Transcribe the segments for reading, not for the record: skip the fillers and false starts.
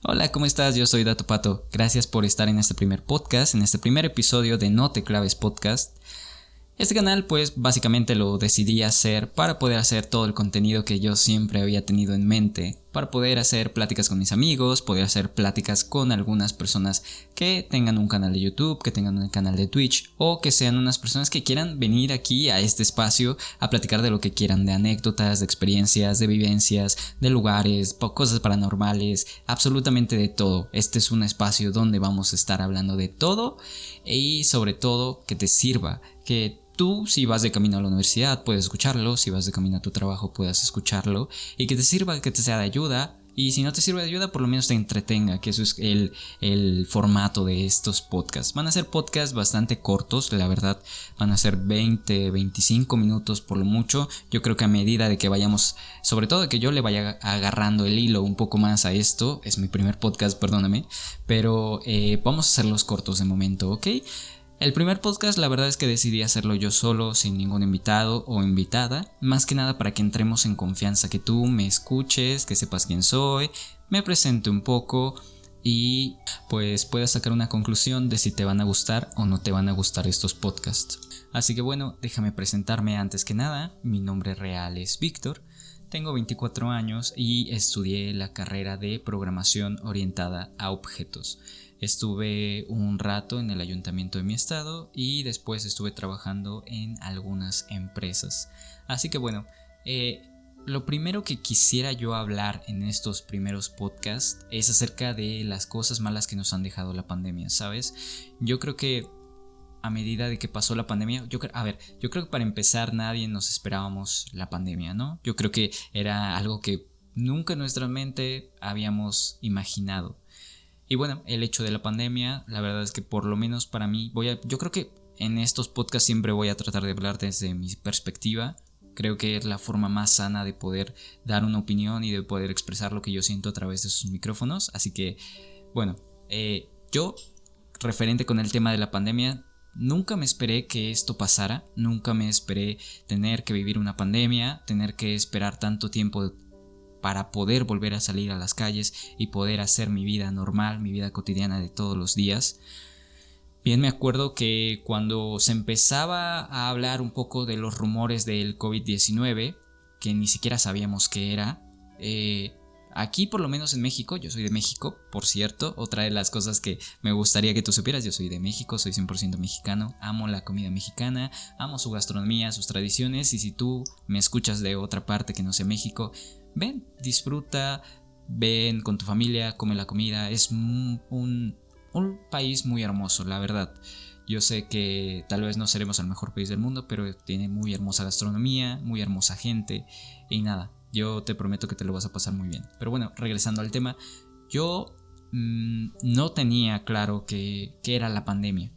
Hola, ¿cómo estás? Yo soy Dato Pato. Gracias por estar en este primer podcast, en este primer episodio de No Te Claves Podcast. Este canal pues básicamente lo decidí hacer para poder hacer todo el contenido que yo siempre había tenido en mente, para poder hacer pláticas con mis amigos, poder hacer pláticas con algunas personas que tengan un canal de YouTube, que tengan un canal de Twitch o que sean unas personas que quieran venir aquí a este espacio a platicar de lo que quieran, de anécdotas, de experiencias, de vivencias, de lugares, cosas paranormales, absolutamente de todo. Este es un espacio donde vamos a estar hablando de todo y sobre todo que te sirva, que tú, si vas de camino a la universidad, puedes escucharlo, si vas de camino a tu trabajo, puedas escucharlo y que te sirva, que te sea de ayuda. Y si no te sirve de ayuda, por lo menos te entretenga, que eso es el formato de estos podcasts. Van a ser podcasts bastante cortos, la verdad, van a ser 20, 25 minutos por lo mucho. Yo creo que a medida de que vayamos, sobre todo de que yo le vaya agarrando el hilo un poco más a esto, es mi primer podcast, perdóname, pero vamos a hacerlos cortos de momento, ¿ok? El primer podcast la verdad es que decidí hacerlo yo solo, sin ningún invitado o invitada, más que nada para que entremos en confianza, que tú me escuches, que sepas quién soy, me presente un poco y pues puedas sacar una conclusión de si te van a gustar o no te van a gustar estos podcasts. Así que bueno, déjame presentarme antes que nada. Mi nombre real es Víctor, tengo 24 años y estudié la carrera de programación orientada a objetos. Estuve un rato en el ayuntamiento de mi estado y después estuve trabajando en algunas empresas. Así que bueno, lo primero que quisiera yo hablar en estos primeros podcasts es acerca de las cosas malas que nos han dejado la pandemia, ¿sabes? Yo creo que a medida de que pasó la pandemia, yo creo que para empezar nadie nos esperábamos la pandemia, ¿no? Yo creo que era algo que nunca en nuestra mente habíamos imaginado. Y bueno, el hecho de la pandemia, la verdad es que por lo menos para mí, yo creo que en estos podcasts siempre voy a tratar de hablar desde mi perspectiva. Creo que es la forma más sana de poder dar una opinión y de poder expresar lo que yo siento a través de sus micrófonos. Así que, bueno, yo, referente con el tema de la pandemia, nunca me esperé que esto pasara. Nunca me esperé tener que vivir una pandemia, tener que esperar tanto tiempo para poder volver a salir a las calles y poder hacer mi vida normal, mi vida cotidiana de todos los días. Bien, me acuerdo que cuando se empezaba a hablar un poco de los rumores del COVID-19, que ni siquiera sabíamos qué era, aquí por lo menos en México, yo soy de México, por cierto, otra de las cosas que me gustaría que tú supieras, yo soy de México, soy 100% mexicano, amo la comida mexicana, amo su gastronomía, sus tradiciones, y si tú me escuchas de otra parte que no sea México, ven, disfruta, ven con tu familia, come la comida, es un país muy hermoso, la verdad. Yo sé que tal vez no seremos el mejor país del mundo, pero tiene muy hermosa gastronomía, muy hermosa gente y nada, yo te prometo que te lo vas a pasar muy bien. Pero bueno, regresando al tema, yo no tenía claro qué era la pandemia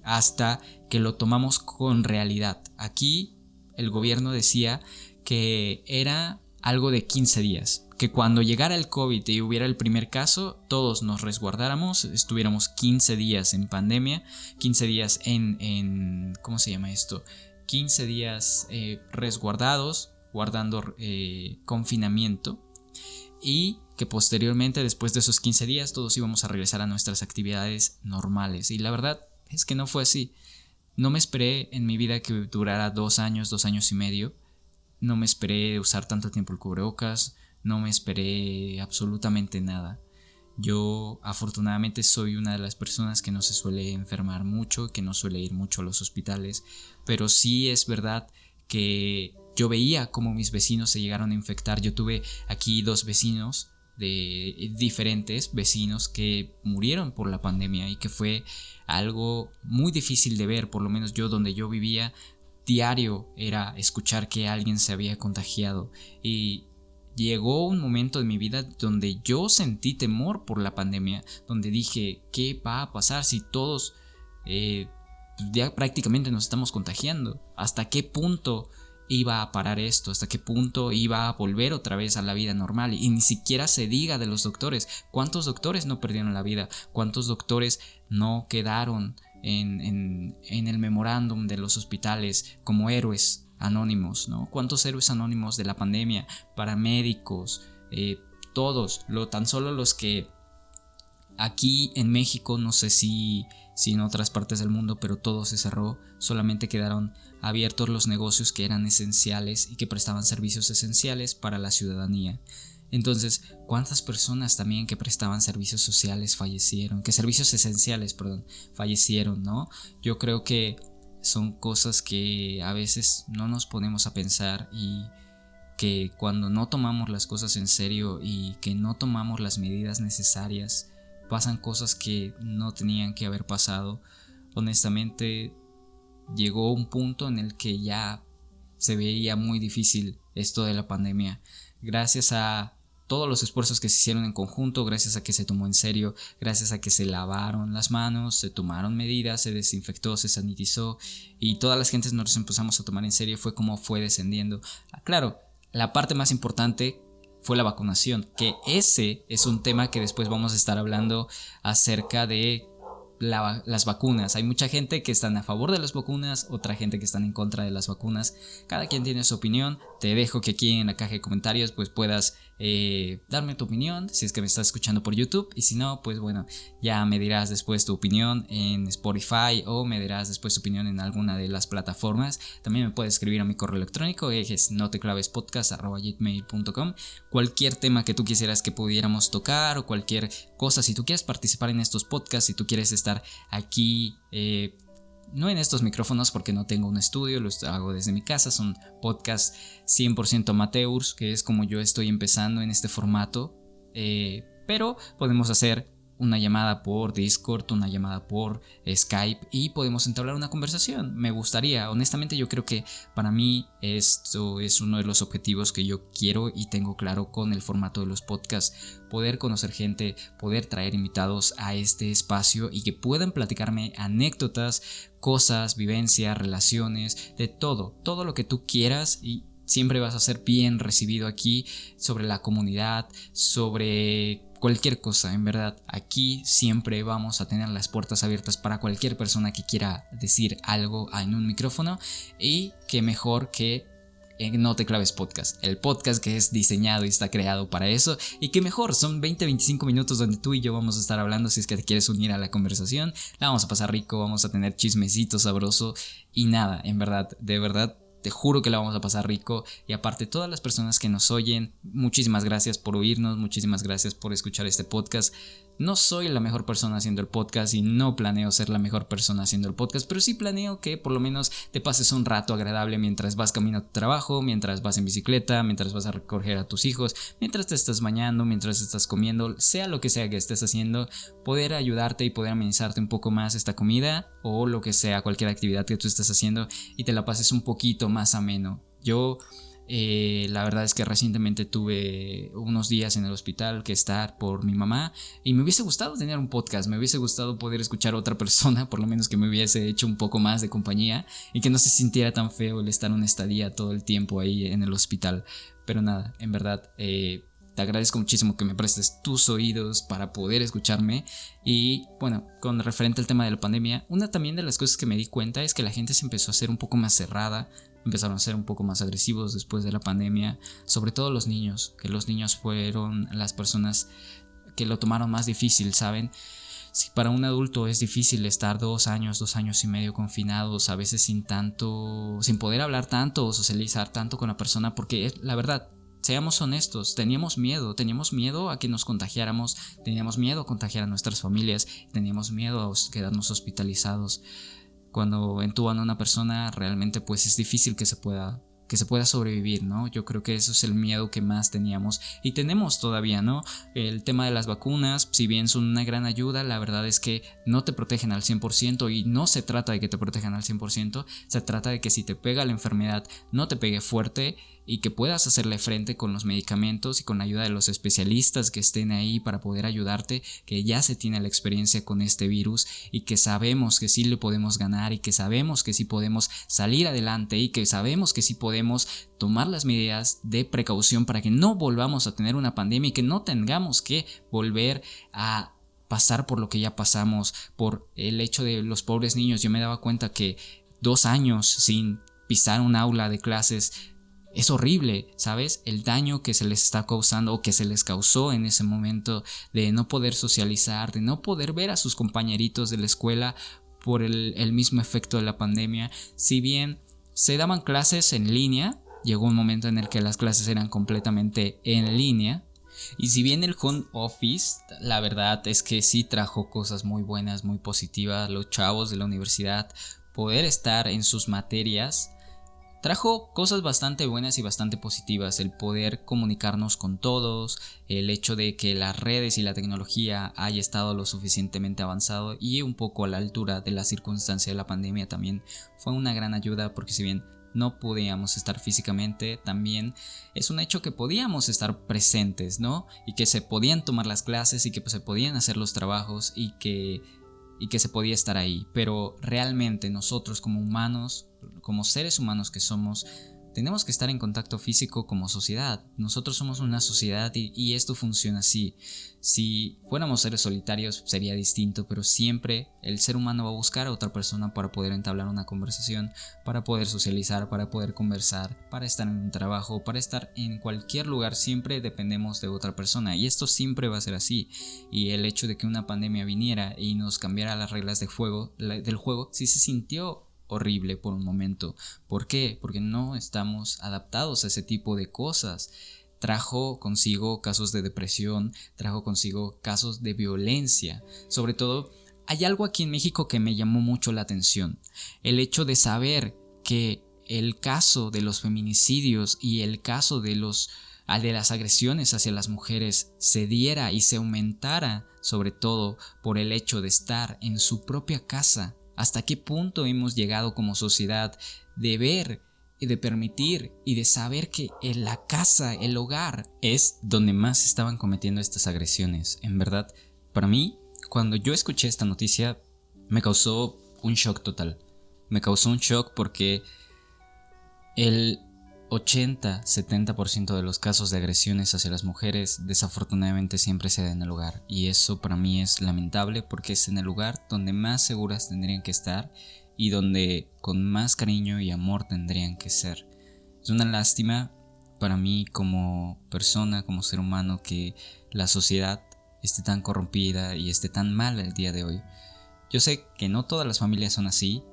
hasta que lo tomamos con realidad. Aquí el gobierno decía que era algo de 15 días, que cuando llegara el COVID y hubiera el primer caso, todos nos resguardáramos, estuviéramos 15 días en pandemia, 15 días ¿cómo se llama esto? 15 días resguardados, guardando confinamiento, y que posteriormente, después de esos 15 días, todos íbamos a regresar a nuestras actividades normales. Y la verdad es que no fue así. No me esperé en mi vida que durara 2 años, 2 años y medio. No me esperé usar tanto tiempo el cubrebocas, no me esperé absolutamente nada. Yo afortunadamente soy una de las personas que no se suele enfermar mucho, que no suele ir mucho a los hospitales, pero sí es verdad que yo veía cómo mis vecinos se llegaron a infectar. Yo tuve aquí 2 vecinos de diferentes vecinos que murieron por la pandemia y que fue algo muy difícil de ver, por lo menos yo donde yo vivía. Diario era escuchar que alguien se había contagiado y llegó un momento de mi vida donde yo sentí temor por la pandemia, donde dije, ¿qué va a pasar si todos ya prácticamente nos estamos contagiando? ¿Hasta qué punto iba a parar esto? ¿Hasta qué punto iba a volver otra vez a la vida normal? Y ni siquiera se diga de los doctores. ¿Cuántos doctores no perdieron la vida? ¿Cuántos doctores no quedaron en el memorándum de los hospitales como héroes anónimos, ¿no? ¿Cuántos héroes anónimos de la pandemia? Paramédicos, todos, tan solo los que Aquí en México, no sé si en otras partes del mundo, pero todo se cerró, solamente quedaron abiertos los negocios que eran esenciales y que prestaban servicios esenciales para la ciudadanía. Entonces, ¿cuántas personas también que prestaban servicios sociales fallecieron? Que servicios esenciales, perdón, fallecieron, ¿no? Yo creo que son cosas que a veces no nos ponemos a pensar, y que cuando no tomamos las cosas en serio y que no tomamos las medidas necesarias, pasan cosas que no tenían que haber pasado. Honestamente, llegó un punto en el que ya se veía muy difícil esto de la pandemia. Gracias a todos los esfuerzos que se hicieron en conjunto, gracias a que se tomó en serio, gracias a que se lavaron las manos, se tomaron medidas, se desinfectó, se sanitizó, y todas las gentes nos empezamos a tomar en serio, fue como fue descendiendo. Claro, la parte más importante fue la vacunación, que ese es un tema que después vamos a estar hablando acerca de las vacunas. Hay mucha gente que están a favor de las vacunas, otra gente que están en contra de las vacunas. Cada quien tiene su opinión. Te dejo que aquí en la caja de comentarios pues puedas darme tu opinión si es que me estás escuchando por YouTube, y si no, pues bueno, ya me dirás después tu opinión en Spotify, o me dirás después tu opinión en alguna de las plataformas. También me puedes escribir a mi correo electrónico, que es noteclavespodcast@gmail.com. Cualquier tema que tú quisieras que pudiéramos tocar, o cualquier cosa, si tú quieres participar en estos podcasts, si tú quieres estar aquí, no en estos micrófonos porque no tengo un estudio, lo hago desde mi casa, son podcasts 100% amateurs, que es como yo estoy empezando en este formato, pero podemos hacer una llamada por Discord, una llamada por Skype, y podemos entablar una conversación. Me gustaría, honestamente, yo creo que para mí esto es uno de los objetivos que yo quiero y tengo claro con el formato de los podcasts: poder conocer gente, poder traer invitados a este espacio y que puedan platicarme anécdotas, cosas, vivencias, relaciones, de todo lo que tú quieras, y siempre vas a ser bien recibido aquí, sobre la comunidad, sobre cualquier cosa. En verdad, aquí siempre vamos a tener las puertas abiertas para cualquier persona que quiera decir algo en un micrófono, y que mejor que No Te Claves Podcast, el podcast que es diseñado y está creado para eso. Y que mejor, son 20-25 minutos donde tú y yo vamos a estar hablando. Si es que te quieres unir a la conversación, la vamos a pasar rico, vamos a tener chismecito sabroso y nada, en verdad, de verdad, te juro que la vamos a pasar rico. Y aparte, todas las personas que nos oyen, muchísimas gracias por oírnos, muchísimas gracias por escuchar este podcast. No soy la mejor persona haciendo el podcast y no planeo ser la mejor persona haciendo el podcast, pero sí planeo que por lo menos te pases un rato agradable mientras vas camino a tu trabajo, mientras vas en bicicleta, mientras vas a recoger a tus hijos, mientras te estás bañando, mientras estás comiendo, sea lo que sea que estés haciendo, poder ayudarte y poder amenizarte un poco más esta comida, o lo que sea, cualquier actividad que tú estés haciendo, y te la pases un poquito más ameno. Yo la verdad es que recientemente tuve unos días en el hospital que estar por mi mamá, y me hubiese gustado tener un podcast, me hubiese gustado poder escuchar a otra persona, por lo menos que me hubiese hecho un poco más de compañía y que no se sintiera tan feo el estar una estadía todo el tiempo ahí en el hospital. Pero nada, en verdad, te agradezco muchísimo que me prestes tus oídos para poder escucharme. Y bueno, con referente al tema de la pandemia, una también de las cosas que me di cuenta es que la gente se empezó a hacer un poco más cerrada, empezaron a ser un poco más agresivos después de la pandemia, sobre todo los niños, que los niños fueron las personas que lo tomaron más difícil, ¿saben? Si para un adulto es difícil estar 2 años, 2 años y medio confinados, a veces sin poder hablar tanto o socializar tanto con la persona, porque la verdad, seamos honestos, teníamos miedo a que nos contagiáramos, teníamos miedo a contagiar a nuestras familias, teníamos miedo a quedarnos hospitalizados. Cuando entuban a una persona, realmente pues es difícil que se pueda sobrevivir, ¿no? Yo creo que eso es el miedo que más teníamos y tenemos todavía, ¿no? El tema de las vacunas, si bien son una gran ayuda, la verdad es que no te protegen al 100%, y no se trata de que te protejan al 100%, se trata de que si te pega la enfermedad, no te pegue fuerte y que puedas hacerle frente con los medicamentos y con la ayuda de los especialistas que estén ahí para poder ayudarte, que ya se tiene la experiencia con este virus y que sabemos que sí le podemos ganar y que sabemos que sí podemos salir adelante y que sabemos que sí podemos tomar las medidas de precaución para que no volvamos a tener una pandemia y que no tengamos que volver a pasar por lo que ya pasamos, por el hecho de los pobres niños. Yo me daba cuenta que 2 años sin pisar un aula de clases es horrible, ¿sabes? El daño que se les está causando o que se les causó en ese momento de no poder socializar, de no poder ver a sus compañeritos de la escuela por el mismo efecto de la pandemia. Si bien se daban clases en línea, llegó un momento en el que las clases eran completamente en línea. Y si bien el home office, la verdad es que sí trajo cosas muy buenas, muy positivas, los chavos de la universidad, poder estar en sus materias, trajo cosas bastante buenas y bastante positivas, el poder comunicarnos con todos, el hecho de que las redes y la tecnología haya estado lo suficientemente avanzado y un poco a la altura de la circunstancia de la pandemia también fue una gran ayuda, porque si bien no podíamos estar físicamente, también es un hecho que podíamos estar presentes, ¿no? Y que se podían tomar las clases y que se podían hacer los trabajos y que se podía estar ahí. Pero realmente nosotros como humanos, como seres humanos que somos, tenemos que estar en contacto físico como sociedad. Nosotros somos una sociedad y esto funciona así. Si fuéramos seres solitarios sería distinto, pero siempre el ser humano va a buscar a otra persona para poder entablar una conversación, para poder socializar, para poder conversar, para estar en un trabajo, para estar en cualquier lugar. Siempre dependemos de otra persona y esto siempre va a ser así. Y el hecho de que una pandemia viniera y nos cambiara las reglas del juego sí se sintió horrible por un momento. ¿Por qué? Porque no estamos adaptados a ese tipo de cosas. Trajo consigo casos de depresión, trajo consigo casos de violencia. Sobre todo, hay algo aquí en México que me llamó mucho la atención. El hecho de saber que el caso de los feminicidios y el caso de las agresiones hacia las mujeres se diera y se aumentara, sobre todo por el hecho de estar en su propia casa. ¿Hasta qué punto hemos llegado como sociedad de ver y de permitir y de saber que en la casa, el hogar, es donde más se estaban cometiendo estas agresiones? En verdad, para mí, cuando yo escuché esta noticia, me causó un shock total. Me causó un shock porque el 80-70% de los casos de agresiones hacia las mujeres desafortunadamente siempre se da en el hogar, y eso para mí es lamentable porque es en el lugar donde más seguras tendrían que estar y donde con más cariño y amor tendrían que ser. Es una lástima para mí como persona, como ser humano, que la sociedad esté tan corrompida y esté tan mal el día de hoy. Yo sé que no todas las familias son así,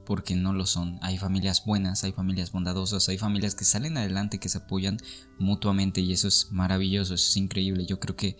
porque no lo son. Hay familias buenas, hay familias bondadosas, hay familias que salen adelante, que se apoyan mutuamente, y eso es maravilloso, eso es increíble. Yo creo que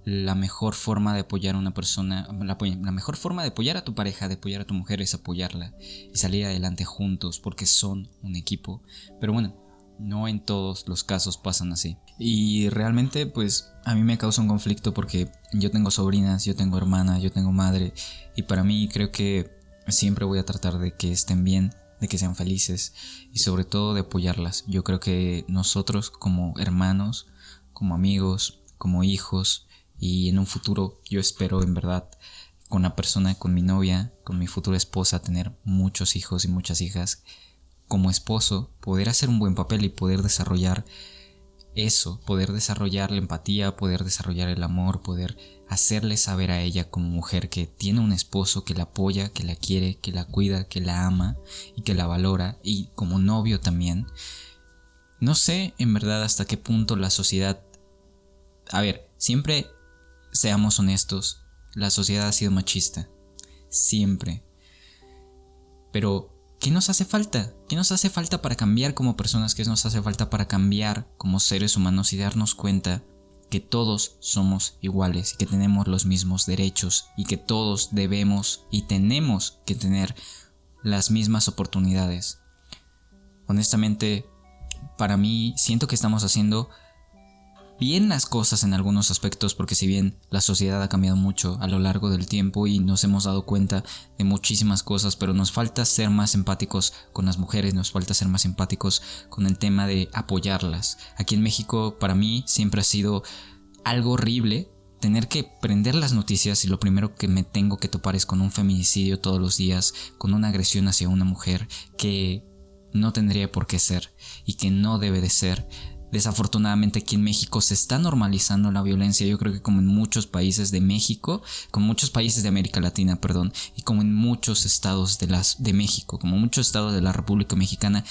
la mejor forma de apoyar a una persona, la mejor forma de apoyar a tu pareja, de apoyar a tu mujer, es apoyarla y salir adelante juntos, porque son un equipo. Pero bueno, no en todos los casos pasan así. Y realmente pues a mí me causa un conflicto porque yo tengo sobrinas, yo tengo hermanas, yo tengo madre, y para mí creo que siempre voy a tratar de que estén bien, de que sean felices y sobre todo de apoyarlas. Yo creo que nosotros como hermanos, como amigos, como hijos, y en un futuro yo espero en verdad con la persona, con mi novia, con mi futura esposa, tener muchos hijos y muchas hijas. Como esposo, poder hacer un buen papel y poder desarrollar eso, poder desarrollar la empatía, poder desarrollar el amor, poder hacerle saber a ella como mujer que tiene un esposo que la apoya, que la quiere, que la cuida, que la ama y que la valora, y como novio también. No sé en verdad hasta qué punto la sociedad... A ver, siempre seamos honestos, la sociedad ha sido machista, siempre. Pero ¿qué nos hace falta? ¿Qué nos hace falta para cambiar como personas? ¿Qué nos hace falta para cambiar como seres humanos y darnos cuenta que todos somos iguales y que tenemos los mismos derechos y que todos debemos y tenemos que tener las mismas oportunidades? Honestamente, para mí siento que estamos haciendo bien las cosas en algunos aspectos, porque si bien la sociedad ha cambiado mucho a lo largo del tiempo y nos hemos dado cuenta de muchísimas cosas, pero nos falta ser más empáticos con las mujeres, nos falta ser más empáticos con el tema de apoyarlas. Aquí en México para mí siempre ha sido algo horrible tener que prender las noticias y lo primero que me tengo que topar es con un feminicidio todos los días, con una agresión hacia una mujer que no tendría por qué ser y que no debe de ser. Desafortunadamente aquí en México se está normalizando la violencia. Yo creo que como en muchos países de México, como muchos países de América Latina, y como en muchos estados de México, como muchos estados de la República Mexicana,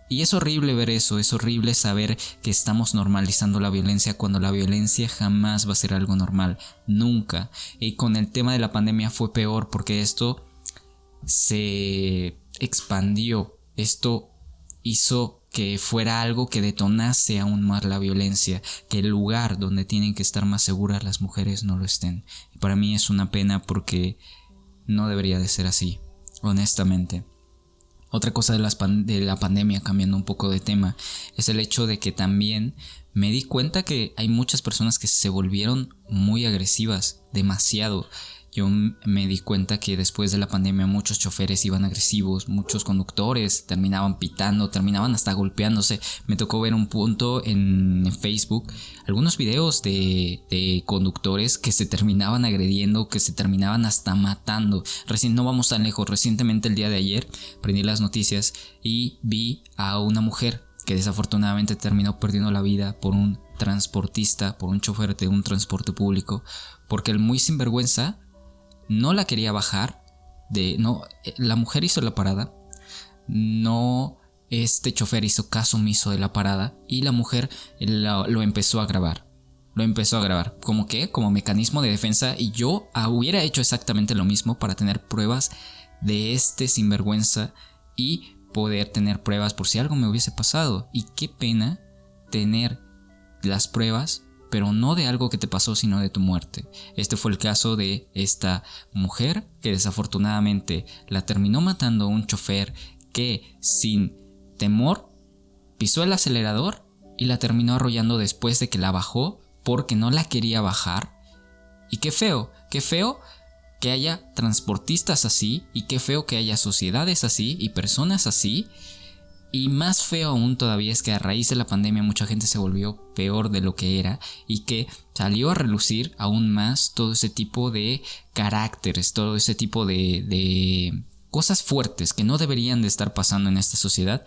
Y es horrible ver eso, es horrible saber que estamos normalizando la violencia cuando la violencia jamás va a ser algo normal, nunca. Y con el tema de la pandemia fue peor porque esto se expandió, esto hizo que fuera algo que detonase aún más la violencia, que el lugar donde tienen que estar más seguras las mujeres no lo estén. Y para mí es una pena porque no debería de ser así, honestamente. Otra cosa de la pandemia, cambiando un poco de tema, es el hecho de que también me di cuenta que hay muchas personas que se volvieron muy agresivas, demasiado. Yo me di cuenta que después de la pandemia muchos choferes iban agresivos, muchos conductores terminaban pitando, terminaban hasta golpeándose. Me tocó ver un punto en Facebook, algunos videos de conductores que se terminaban agrediendo, que se terminaban hasta matando. No vamos tan lejos, recientemente el día de ayer prendí las noticias y vi a una mujer que desafortunadamente terminó perdiendo la vida por un transportista, por un chofer de un transporte público, porque el muy sinvergüenza no la quería bajar, la mujer hizo la parada, este chofer hizo caso omiso de la parada y la mujer lo empezó a grabar. Como mecanismo de defensa, y yo hubiera hecho exactamente lo mismo para tener pruebas de este sinvergüenza y poder tener pruebas por si algo me hubiese pasado. Y qué pena tener las pruebas, pero no de algo que te pasó, sino de tu muerte. Este fue el caso de esta mujer que desafortunadamente la terminó matando un chofer que sin temor pisó el acelerador y la terminó arrollando después de que la bajó porque no la quería bajar. Y qué feo que haya transportistas así, y qué feo que haya sociedades así y personas así. Y más feo aún todavía es que a raíz de la pandemia mucha gente se volvió peor de lo que era y que salió a relucir aún más todo ese tipo de caracteres, todo ese tipo de cosas fuertes que no deberían de estar pasando en esta sociedad.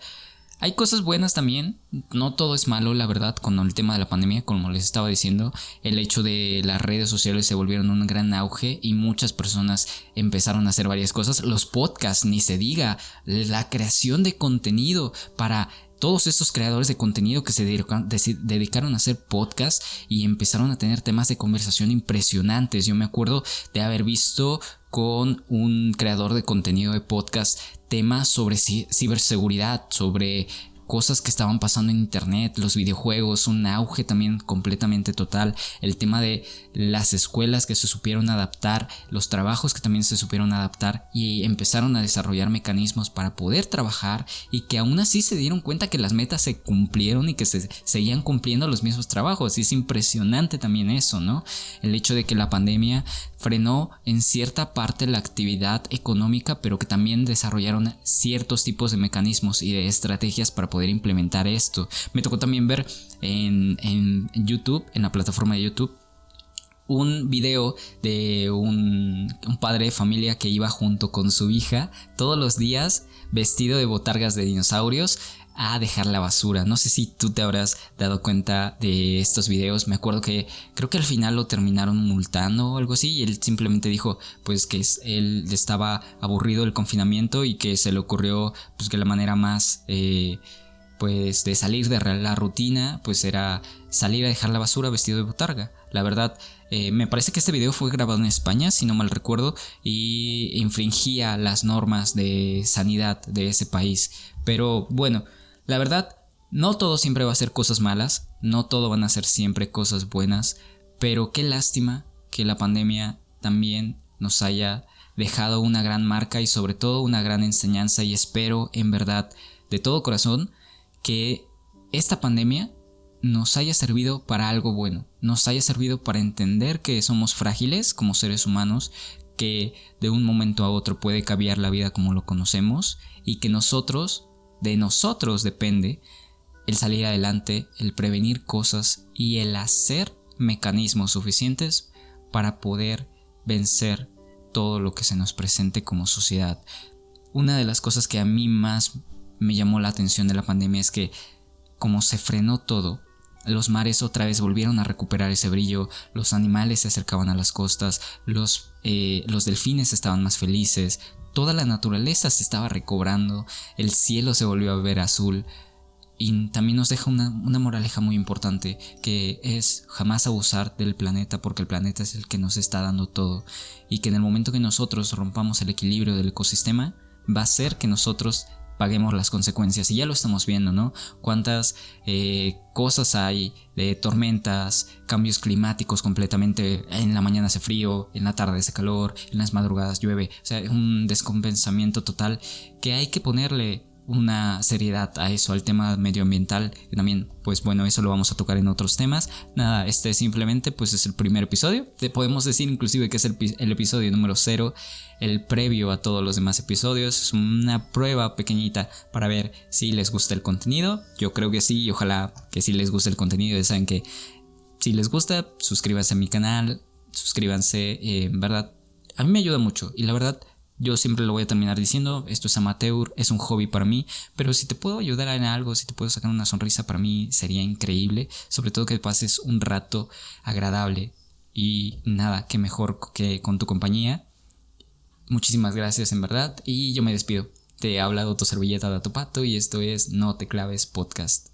Hay cosas buenas también, no todo es malo, la verdad, con el tema de la pandemia, como les estaba diciendo. El hecho de las redes sociales se volvieron un gran auge y muchas personas empezaron a hacer varias cosas. Los podcasts, ni se diga, la creación de contenido para todos estos creadores de contenido que se dedicaron a hacer podcasts y empezaron a tener temas de conversación impresionantes. Yo me acuerdo de haber visto con un creador de contenido de podcast temas sobre ciberseguridad, sobre cosas que estaban pasando en internet, los videojuegos, un auge también completamente total, el tema de las escuelas que se supieron adaptar, los trabajos que también se supieron adaptar y empezaron a desarrollar mecanismos para poder trabajar, y que aún así se dieron cuenta que las metas se cumplieron y que se seguían cumpliendo los mismos trabajos. Y es impresionante también eso, ¿no? El hecho de que la pandemia frenó en cierta parte la actividad económica, pero que también desarrollaron ciertos tipos de mecanismos y de estrategias para poder implementar esto. Me tocó también ver en YouTube, en la plataforma de YouTube, un video de un padre de familia que iba junto con su hija todos los días vestido de botargas de dinosaurios a dejar la basura. No sé si tú te habrás dado cuenta de estos videos. Me acuerdo que creo que al final lo terminaron multando o algo así, y él simplemente dijo pues que él estaba aburrido del confinamiento y que se le ocurrió pues que la manera más pues de salir de la rutina pues era salir a dejar la basura vestido de botarga. La verdad, me parece que este video fue grabado en España, si no mal recuerdo, y infringía las normas de sanidad de ese país. Pero bueno, la verdad, no todo siempre va a ser cosas malas, no todo van a ser siempre cosas buenas, pero qué lástima que la pandemia también nos haya dejado una gran marca y sobre todo una gran enseñanza, y espero en verdad de todo corazón que esta pandemia nos haya servido para algo bueno, nos haya servido para entender que somos frágiles como seres humanos, que de un momento a otro puede cambiar la vida como lo conocemos, y que de nosotros depende el salir adelante, el prevenir cosas y el hacer mecanismos suficientes para poder vencer todo lo que se nos presente como sociedad. Una de las cosas que a mí más me llamó la atención de la pandemia es que como se frenó todo, los mares otra vez volvieron a recuperar ese brillo, los animales se acercaban a las costas, los delfines estaban más felices, toda la naturaleza se estaba recobrando, el cielo se volvió a ver azul. Y también nos deja una moraleja muy importante, que es jamás abusar del planeta, porque el planeta es el que nos está dando todo, y que en el momento que nosotros rompamos el equilibrio del ecosistema va a ser que nosotros paguemos las consecuencias. Y ya lo estamos viendo, ¿no? Cuántas cosas hay de tormentas, cambios climáticos completamente. En la mañana hace frío, en la tarde hace calor, en las madrugadas llueve. O sea, es un descompensamiento total que hay que ponerle una seriedad a eso, al tema medioambiental, que también, pues bueno, eso lo vamos a tocar en otros temas. Nada, este simplemente pues es el primer episodio. Te podemos decir inclusive que es el episodio número 0, el previo a todos los demás episodios. Es una prueba pequeñita para ver si les gusta el contenido. Yo creo que sí, y ojalá que sí les guste el contenido. Ya saben que si les gusta, suscríbanse a mi canal, suscríbanse, en verdad, a mí me ayuda mucho, y la verdad, yo siempre lo voy a terminar diciendo, esto es amateur, es un hobby para mí, pero si te puedo ayudar en algo, si te puedo sacar una sonrisa, para mí sería increíble, sobre todo que pases un rato agradable, y nada, que mejor que con tu compañía. Muchísimas gracias en verdad, y yo me despido. Te ha hablado tu servilleta de Pato, y esto es No Te Claves Podcast.